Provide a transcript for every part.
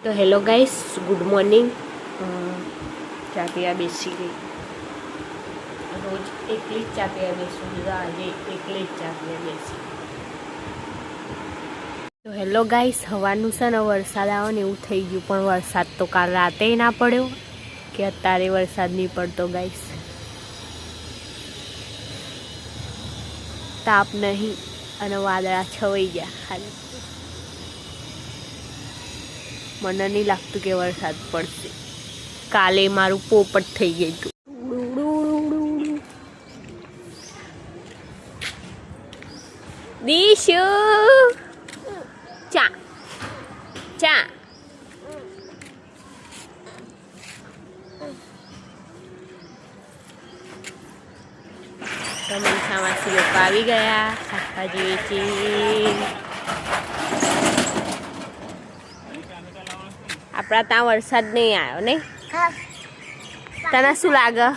તો hello guys, good morning. ચા પીવા બેસી ગઈ. રોજ એકલી જ ચા પીવા બેસું છું, આજે એકલી જ ચા પીવા બેસી. તો હેલો ગાઈસ, સવારનું છે ને વરસાદ આવે ને એવું થઈ ગયું, પણ વરસાદ તો કાલ રાતે ના પડ્યો કે અત્યારે વરસાદ નહીં પડતો ગાઈસ. તાપ નહીં અને વાદળા છવાઈ ગયા ખાલી. મને નહીં લાગતું કે વરસાદ પડશે. કાલે મારું પોપટ થઈ ગયું હતું. દીશુ ચા ચા તો મનસા માસી લોકો આવી ગયા શાકભાજી વેચી. આપણા ત્યાં વરસાદ નહીં આવ્યો ને? તને શું લાગે?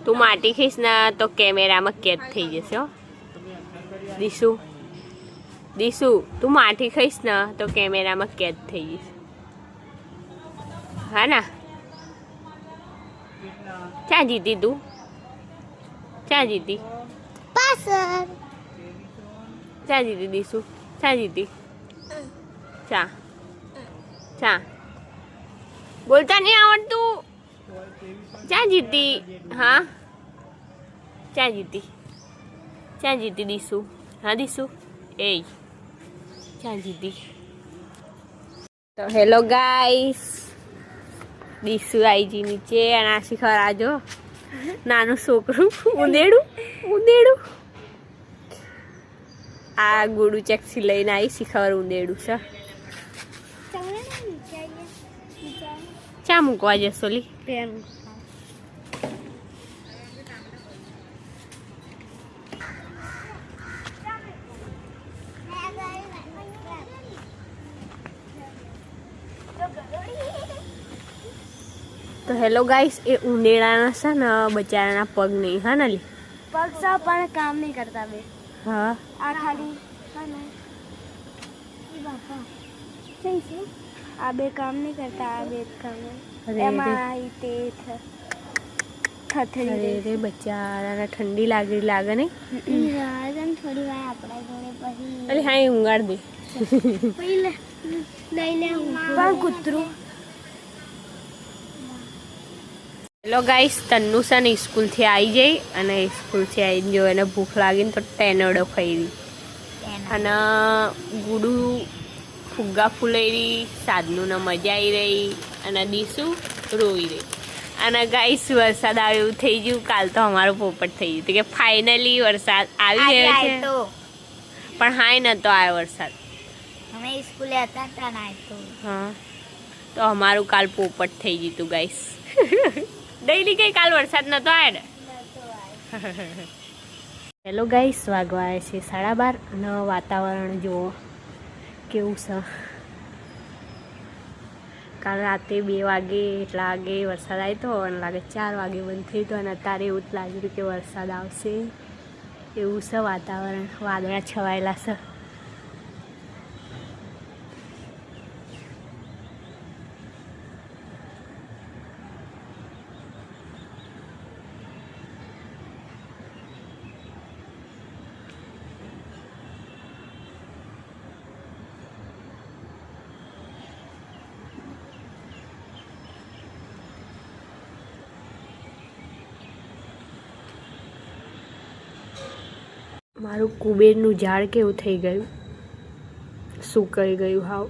તું માટી ખીસ ના તો કેમેરામાં કેદ થઈ જશે. હો દીશુ, દીશુ તું માટી ખાઈશ ને તો કેમેરામાં કેદ થઈ જશે. હા ના? ક્યાં જીતી તું? ક્યાં જીતી? ક્યાં જીતી દીશુ? ક્યાં જીતી? ચા ચા બોલતા નહીં આવડતું. ક્યાં જીતી? હા ક્યાં જીતી? ક્યાં જીતી દીશુ? હા દીશુ એ ક્યાં જીતી? તો હેલો ગાઈસ, દીશુ આવી જી નીચે અને આ શિખર આજો નાનું છોકરું ઉંદેડું ઉંદેડું. આ ગુડું ચેક્સી લઈને આવી શિખર ઉંદેડું છે. ચા મૂકવા જશો લી? તો હેલો ગાઈસ, એ ઉંદેડાના છે ને બચારાના પગ નહીં. હા ને લી? પગ સા પણ કામ નહીં કરતા બે. હા આ ખાલી હા ને એ બાપા સહી છે. આ બે કામ નહીં કરતા, આ બે કામ એમાં તે થથડી અરે રે બચારાને ઠંડી લાગે ને? થોડી વાર આપણા જોડે પછી અરે હા, એ ઊંઘાડ દે. લઈને પણ કૂતરું. હેલો ગાઈસ, તન્નુ છે ને સ્કૂલથી આવી જઈ અને સ્કૂલથી આવીને જો એને ભૂખ લાગીને તો ટેનડો ખાઈ રહી. અને ગુડું ફુગ્ગા ફૂલાઈ રહી, સાદનુંને મજા આવી રહી અને દીશુ રોઈ રહી. અને ગાઈસ, વરસાદ આવે એવું થઈ ગયું. કાલ તો અમારો પોપટ થઈ ગયું કે ફાઇનલી વરસાદ આવી ગયો છે. પણ હાય નતો આવ્યો વરસાદ. અમે સ્કૂલે હતા ના તો હા, તો અમારું કાલ પોપટ થઈ ગયું હતું ગાઈસ. ડેઈલી કઈ કાલ વરસાદ નતો આવ્યો ને? હેલો ગાઈસ, વાગવા આવે છે 12:30 અને વાતાવરણ જુઓ કેવું છે. કાલ રાતે 2 વાગે એટલા વાગે વરસાદ આવ્યો હતો અને લાગે 4 વાગે બંધ થઈ હતો. અને અત્યારે એવું જ લાગ્યું કે વરસાદ આવશે એવું છે વાતાવરણ. વાદળા છવાયેલા છે. મારું કુબેરનું ઝાડ કેવું થઈ ગયું, સુકાઈ ગયું હાવ.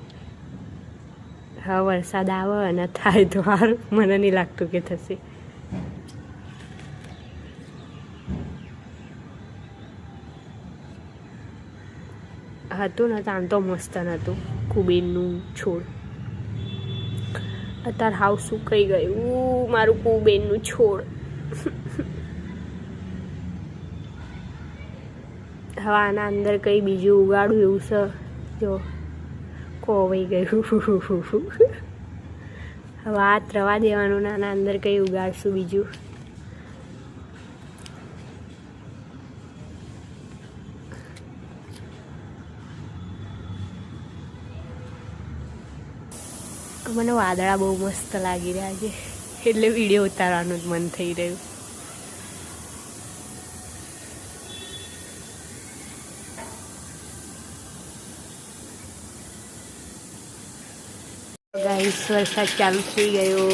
હા, વરસાદ આવે અને થાય તો સારું. મને નહીં લાગતું કે થશે. હતું ને તાન તો મસ્ત નહોતું કુબેરનું છોડ. અત્યારે હાવ સુકાઈ ગયું મારું કુબેરનું છોડ. હવે આના અંદર કંઈ બીજું ઉગાડું એવું છે. જો કોવાઈ ગયું. હવે આ રવા દેવાનું, આના અંદર કંઈ ઉગાડશું બીજું. મને વાદળા બહુ મસ્ત લાગી રહ્યા છે એટલે વિડીયો ઉતારવાનું જ મન થઈ રહ્યું. ગાઈસ વરસાદ ચાલુ થઈ ગયો.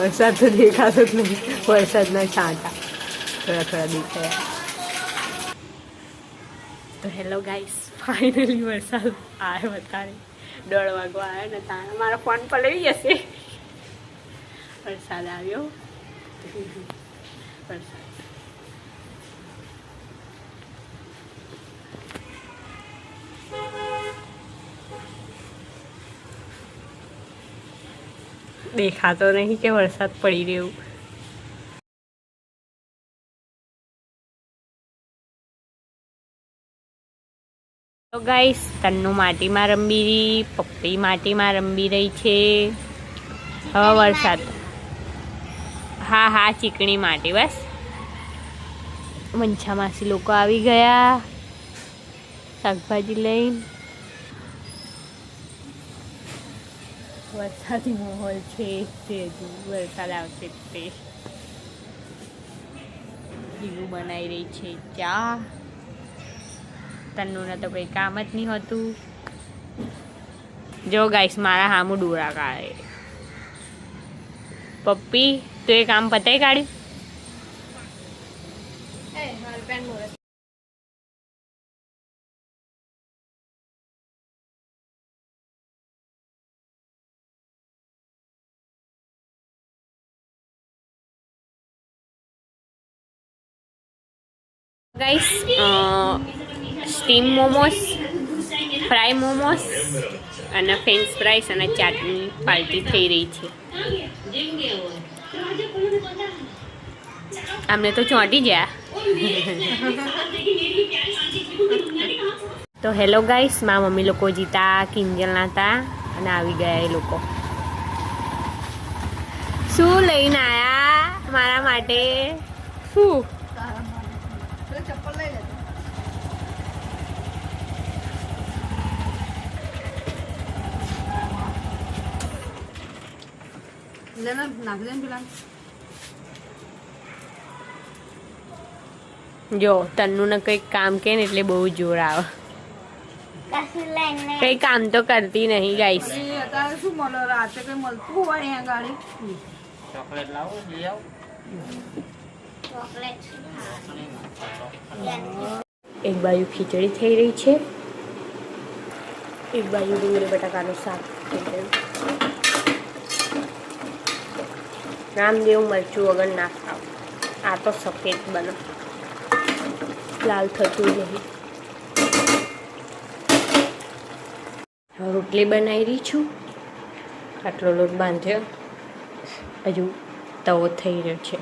વરસાદ તો દેખાતો જ નહીં. વરસાદના છાંટા થોડા થોડા દેખાયા. તો હેલો ગાઈસ, ફાઇનલી વરસાદ આવ્યો. અત્યારે 1:30 વાગવા આવ્યો ને તારે મારો ફોન પલળી જશે. વરસાદ આવ્યો. વરસાદ દેખાતો નહીં કે વરસાદ પડી રહ્યો. તો ગાઈસ, તન્નુ માટીમાં રમી રહી, પપ્પી માટીમાં રમી રહી છે. હવે વરસાદ. હા હા, ચીકણી માટી. બસ મંછા માસી લોકો આવી ગયા શાકભાજી લઈને. વરસાદી માહોલ છે તે હજુ વરસાદ આવશે તે. જીવું બનાવી રહી છે ચા. તન્નુને તો કંઈ કામ જ નહીં હોતું. જો ગાઈસ, મારા હામું ડોરા કાઢે. પપ્પી, તો એ કામ પતાઈ કાઢ્યું? Guys, steam momos, fry momos અને ફ્રેન્ચ ફ્રાઈસ અને ચાટની પાર્ટી થઈ રહી છે. અમને તો ચોંટી ગયા. તો હેલો ગાઈસ, મારા મમ્મી લોકો જીતા કિંજલના હતા અને આવી ગયા એ લોકો. શું લઈને આયા મારા માટે? શું જો તન્નુને કંઈક કામ કે ને એટલે બહુ જોર આવે. કઈ કામ તો કરતી નહીં ગાઈસ. શું મળે રાતે કઈ મળતું હોય અહીંયા ગાડી? ચોકલેટ લાવો, લઈ આવો. એક બાજુ ખીચડી થઈ રહી છે, એક બાજુ ડુંગળી બટાકાનું શાક થઈ રહ્યું. રામદેવ મરચું વગર ના ખાવ. આ તો સફેદ બને, લાલ થતું નહીં. હવે રોટલી બનાવી રહી છું. આટલો લોટ બાંધ્યો, હજુ તવો થઈ રહ્યો છે.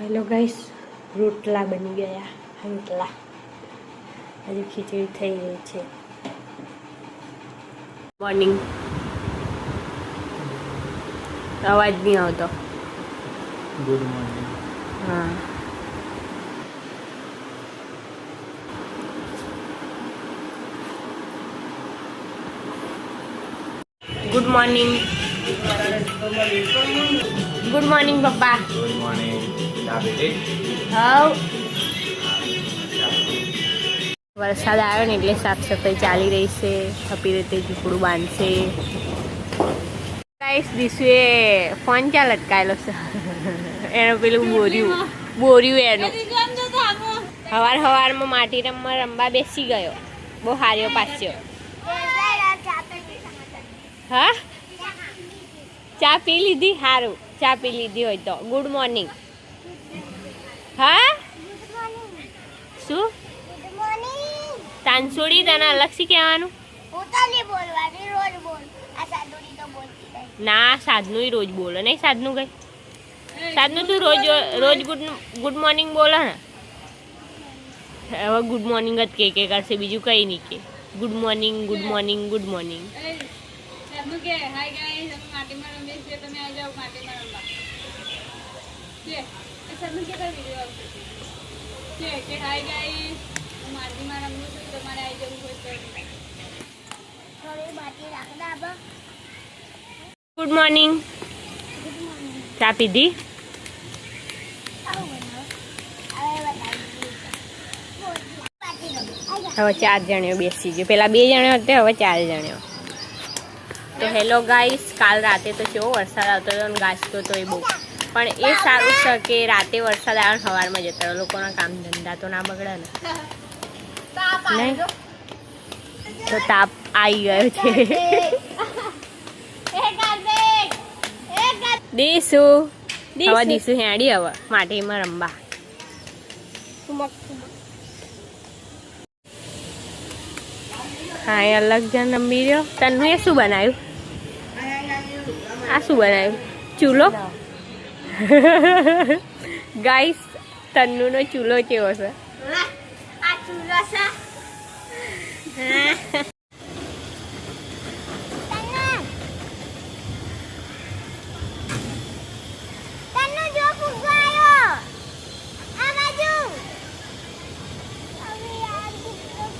હેલો ગાઈસ, રોટલા બની ગયા. રોટલા હજી ખીચડી થઈ ગઈ છે. મોર્નિંગ અવાજ નહીં આવતો. Good morning. હા, ગુડ મોર્નિંગ. ગુડ મોર્નિંગ પપ્પા. Good morning. ચા પીધી? હાવ વરસાદ આવ્યો ને એટલે સાફ સફાઈ ચાલી રહી છે. થપી રીતે ઝૂંપડું બાંધશે. ગાઈસ, દીશુએ ફોન ક્યાં લટકાયેલો છે? એનું પેલું બોર્યું એનું. સવારમાં માટી રમવા બેસી ગયો. બહુ હાર્યો પાછો. હા, ચા પી લીધી? સારું, ચા પી લીધી હોય તો ગુડ મોર્નિંગ. હા, શું તાનસોડી તને અલગથી કહેવાનું? ના, સાધનું રોજ બોલો નહીં. સાધનું કઈ સાધનું તું રોજ ગુડ મોર્નિંગ બોલો ને. હવે ગુડ મોર્નિંગ જ કે કરશે, બીજું કંઈ નહીં કે. Good morning, good morning, good morning. Good morning. ચા પીધી? હવે 4 જણ્યો બેસી ગયો. પેલા 2 જણ્યો હતો, હવે 4 જણ્યો. તો હેલો ગાઈસ, કાલ રાતે તો કેવો વરસાદ આવતો હતો અને ગાજતો તો એ બહુ. પણ એ સારું છે કે રાતે વરસાદ આવે સવારમાં જતા રહે. લોકોના કામ ધંધા તો ના બગડે ને. નહીં તો તાપ આવી ગયો છે. દીસુ હવે દીસુ હેડી હવે માટીમાં રમવા. હા, એ અલગ જણ રમી રહ્યો. તન્નુએ શું બનાવ્યું? આ શું બનાવ્યું? ચૂલો. ગાઈસ, તન્નુનો ચૂલો કેવો છે?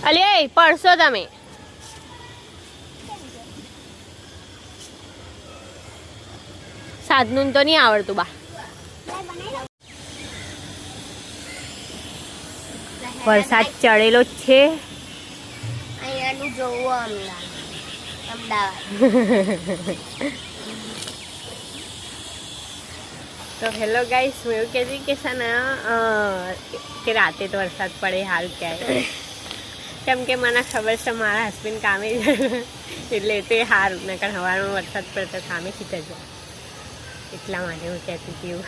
અલે પડશો તમે. સાધનું તો નહીં આવડતું બા. વરસાદ ચડેલો જ છે. અહીંયાનું જોવું અમદાવાદ. તો હેલો ગાઈસ, હું એવું કહેતી કે છે ને કે રાતે તો વરસાદ પડે સારું ક્યાંય. કેમ કે મને ખબર છે મારા હસબન્ડ કામે એટલે તે સારું. નકર સવારમાં વરસાદ પડતો કામેથી જ જાય. એટલા માટે હું કહેતી હતી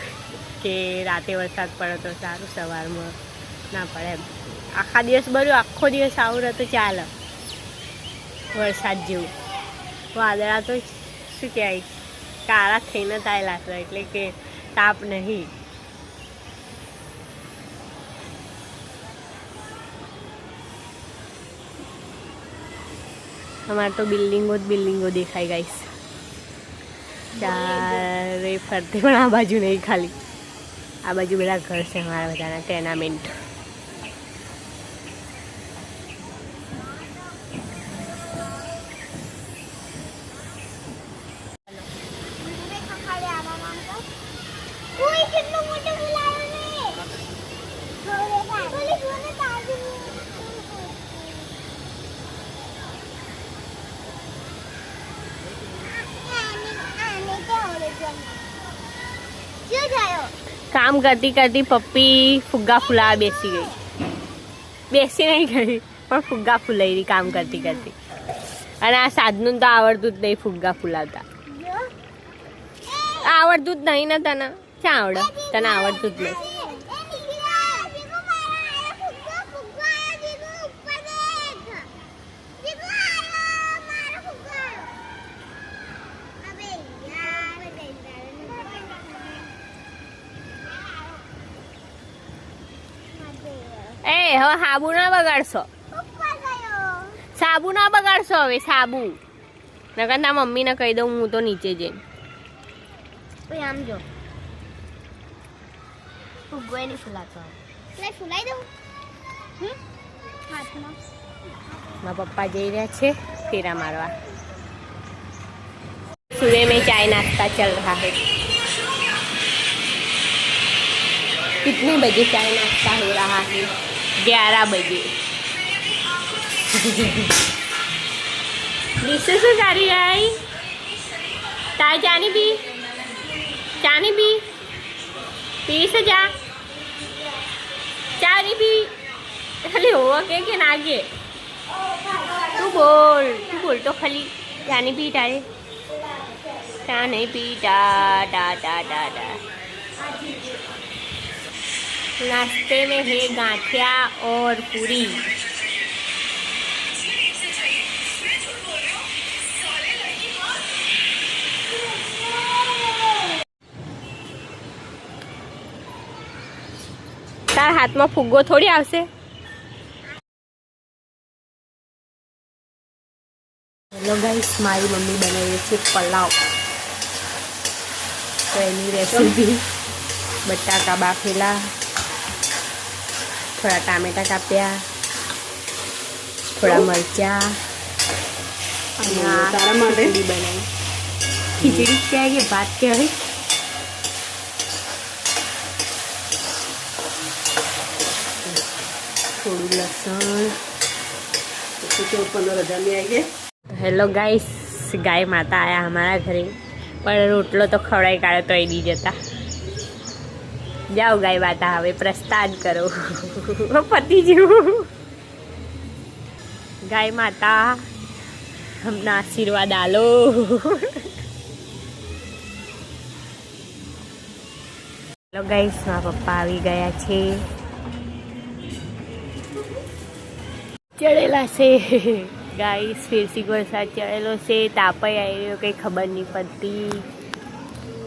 કે રાતે વરસાદ પડે તો સારું, સવારમાં ના પડે. આખા દિવસ ભર્યું, આખો દિવસ આવું રહે તો ચાલે. વરસાદ જેવું વાદળા તો શું કહેવાય, કાળા થઈને તાયેલા છે. એટલે કે તાપ નહીં. અમારે તો બિલ્ડિંગો જ બિલ્ડિંગો દેખાય ગાઈસ. ચારે ફરતે, પણ આ બાજુ નહીં, ખાલી આ બાજુ બધા ઘર છે અમારા બધાના ટેનામેન્ટ. કામ કરતી કરતી પપ્પી ફુગ્ગા ફૂલાવા બેસી ગઈ. બેસી નહીં ગઈ પણ ફુગ્ગા ફૂલાઈ રહી કામ કરતી કરતી. અને આ સાધનું તો આવડતું જ નહીં ફુગ્ગા ફૂલાવતા. આવડતું જ નહીં ને તને. ક્યાં આવડે? તને આવડતું જ નહીં. હવે સાબુ ના બગાડશો, સાબુ ના બગાડશો હવે, સાબુ નકર તાર મમ્મીને કહી દઉં હું તો નીચે જઈને. ભાઈ આમ જો ફુગ્ગોય નહીં ફૂલાતો, એટલે ફૂલાઈ દઉં હાથમાં. મારા પપ્પા જઈ રહ્યા છે ફેરા મારવા. सुबह में चाय नाश्ता चल रहा है. कितने बजे चाय नाश्ता हो रहा है? 11 बजे. दिसू શું કરી રહી? તાર ચાની પી, ચાની પી, પીસ જા, ચાની પી. ખાલી હોવા કે ના કે તું બોલ તો ખાલી ચાની પી તારે. चा नहीं पीता टा टा टा टा. नाश्ते में है गांठिया और पूरी. तार हाथ में फुग्गो थोड़ी आवशे. हेलो गाइस, मारी मम्मी बनाई है पलाव. तो एनी रेसिपी बटाका बाफेला, थोड़ा टामेटा काप्या, थोड़ा मरचा, खिचड़ी बनाई. खिचड़ी क्या है, भात क्या है? थोड़ी लहसुन. 15,000 में आएंगे. हेलो गाइस, गाय माता आया हमारा घरे, पर रोटलो तो खवड़ाई काढ़े तो नहीं जता. जाओ गाय माता, હવે પ્રસ્થાન કરો. પતિ જીવ, ગાય માતા હમના આશીર્વાદ આલો. હેલો ગાઈસ, મારા પપ્પા આવી ગયા છે. ચડેલા છે ગાઈસ, ફેરસી વરસાદ ચડેલો છે. તાપય આવી રહ્યો, કંઈ ખબર નહીં પડતી.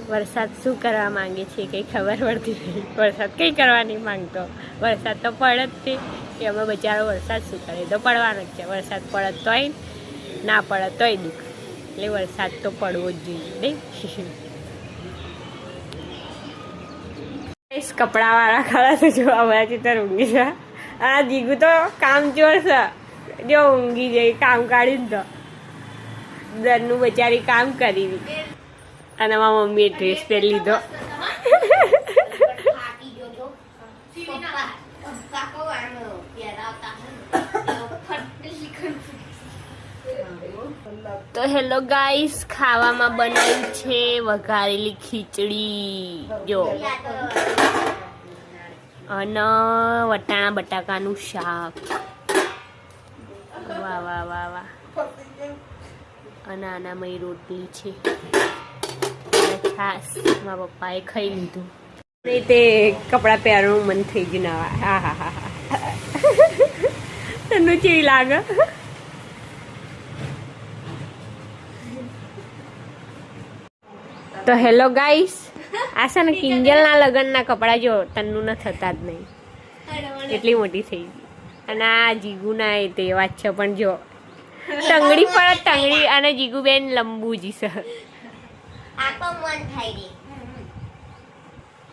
વરસાદ શું કરવા માંગે છે કંઈ ખબર પડતી નહીં. વરસાદ કંઈ કરવા નહીં માંગતો. વરસાદ તો પડે જ છે કે અમે બચારો વરસાદ શું કરે, તો પડવાનો જ છે. વરસાદ પડે તોય ના પડે તોય દુઃખ. એટલે વરસાદ તો પડવો જ જોઈએ નહીં. કપડાવાળા ખરા તો જો અમારા ચિત્ર ઊંઘી છે. આ જીગુ તો કામ ચોર છે, જો ઊંઘી જાય કામ કાઢીને. તો દરનું બચારી કામ કરી અને મારા મમ્મીએ ડ્રેસ પહેરી લીધો. તો હેલો ગાઈસ, ખાવામાં બનાવ્યું છે વઘારેલી ખીચડી જો, અને વટાણા બટાકાનું શાક. વાહ વાહ વાહ વાહ. અને આનામાં રોટલી છે. ખાસ મારા પપ્પાએ ખાઈ લીધું. તે કપડાં પહેરવાનું મન થઈ ગયું નવા. હા હા હા હા. તને કેવી લાગે? તો હેલો ગાઈસ, આ છે ને કિંજલના લગ્નના કપડાં જો તન્નુના થતા જ નહીં, એટલી મોટી થઈ ગઈ. અને આ જીગુના એ તે વાત છે, પણ જો ટંગડી પર ટંગડી. અને જીગુબેન લંબુજી છે.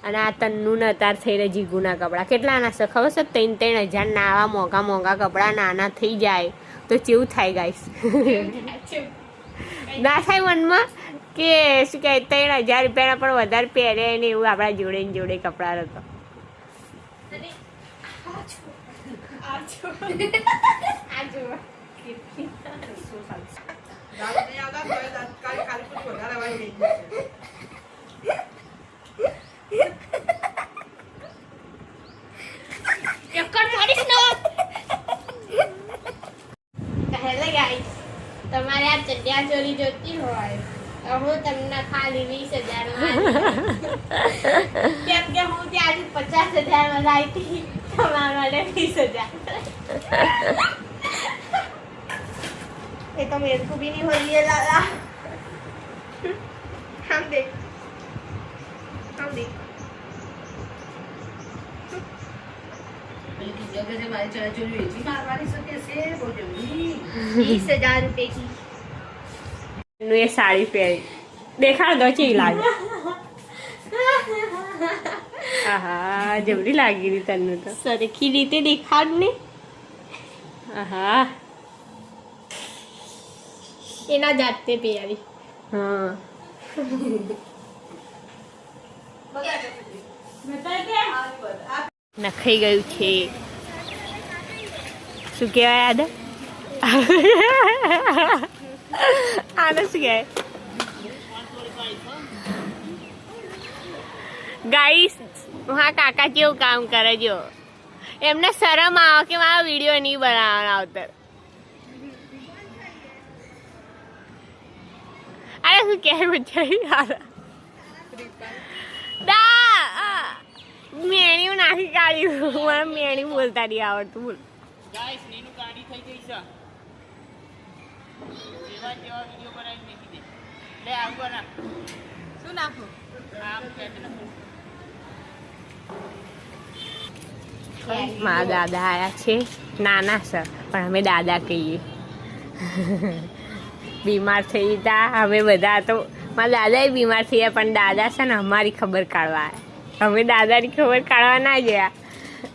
અને આ તન્નુના અતાર થઈ રહ્યા જીગુના કપડાં. કેટલાના છે ખબર છે? 3,000 ના. આવા મોંઘા મોંઘા કપડાં નાના થઈ જાય તો કેવું થાય ગાઈસ? ના થાય મનમાં કે શું કહે 3,000 રૂપિયાના પણ વધારે પહેરે ને એવું આપણા જોડે ને જોડે કપડાં હતો. તમારે આ ચડિયા ચોરી જોતી હોય તો હું તમને ખાલી 20,000 કેમ કે હું ત્યાં 50,000 માં આવી હતી, તમારા માટે 20,000. ये तो मेरे को भी नहीं हो रही है लाला. हम देख ₹20,000 की એનું એ સાડી પહેરી દેખાડ દો ચી લાગે આહા જબરી લાગી રહી તન્નું તો સરખી રીતે દેખાડ ને આહા એના જાતે પહેરી હા નખાઈ ગયું છે શું કહેવાય આને આને શું કહેવાય ગાઈસ હા કાકા કેવું કામ કરે જો એમને શરમ આવે કે મારા વિડીયો નહીં બનાવવાના આવતર અરે શું કહેવાય બચારી મેણ્યું નાખી કાઢ્યું મને મેણી બોલતા નહીં આવડતું બોલ ગાઈસ નીનું ગાડી થઈ ગઈ છે જેવા જેવા વિડિયો બનાવીને મેકી દે લે આવું ના શું નાખું આમ કે મારા દાદા આવ્યા છે નાના સર પણ અમે દાદા કહીએ બીમાર થઈ ગયા અમે બધા તો મારા દાદા બીમાર થઈ ગયા પણ દાદા છે ને અમારી ખબર કાઢવા આવ્યા અમે દાદાની ખબર કાઢવા ના ગયા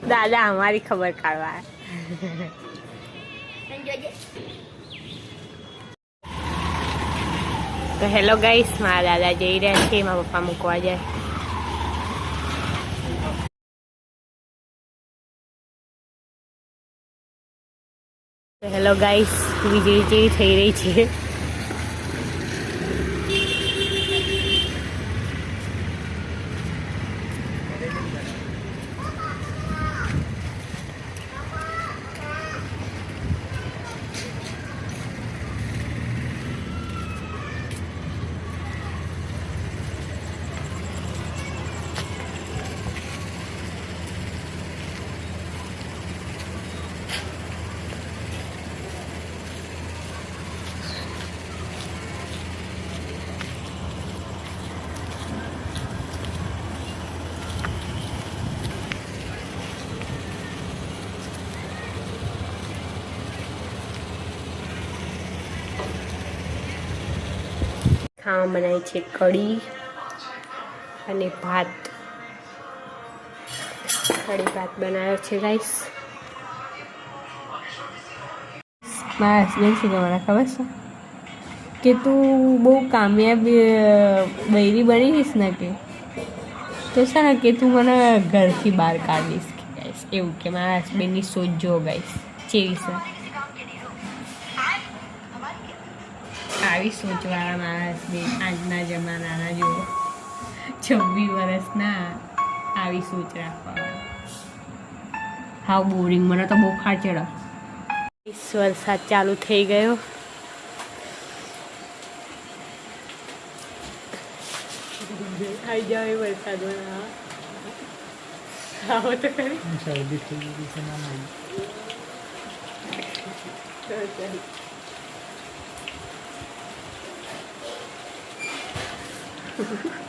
દાદા અમારી ખબર કાઢવા આવ્યા તો હેલો ગાઈસ મારા દાદા જઈ રહ્યા છે મારા પપ્પા મૂકવા જાય તો હેલો ગાઈસ વીજળી જેવી થઈ રહી છે ખાવા બનાવી છે કઢી અને ભાત કઢી ભાત બનાવ્યો છે ગાઈસ મારા હસબન્ડ શું કહેવાના ખબર છે કે તું બહુ કામયાબ બૈરી બની જઈશ ને કે તો છે ને કે તું મને ઘરથી બહાર કાઢીશ કે ગાઈસ એવું કે મારા હસબન્ડની સોચ જો ગાઈસ ચેવી છે આવી સોચવાળા માણસ બે આજના જમાનાના જો 26 વર્ષના આવી સોચ રાખવા હાવ બોરિંગ મને તો બહુ ખાચડો વરસાદ ચાલુ થઈ ગયો આવી જાવ વરસાદમાં આવો તો કરી શરદી થઈ ગઈ છે ના Thank you.